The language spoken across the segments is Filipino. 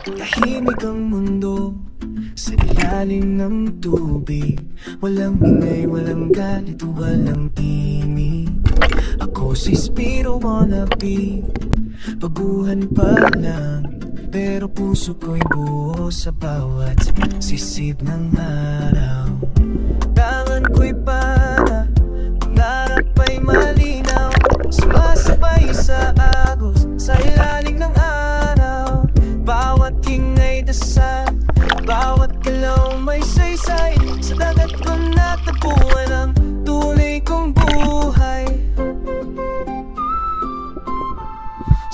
Tahimik ang mundo sa ilalim ng tubig. Walang ingay, walang galit, walang tinig. Ako si Spiro wannabe, baguhan pa lang, pero puso ko'y buo sa bawat sisid ng araw. Tangan ko'y para, pangarap ay malinaw, sumasabay sa agos, sa ilalim ng araw. Bawat ingay dasal, bawat galaw may saysay, sa dagat ko natapuan ang tunay kong buhay.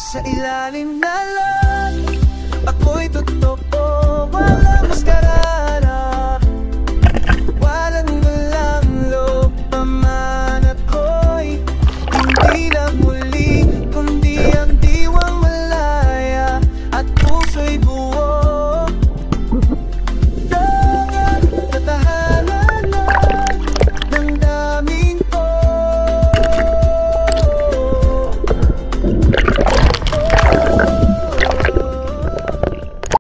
Sa ilalim na langit, ako'y totoo, walang maskara.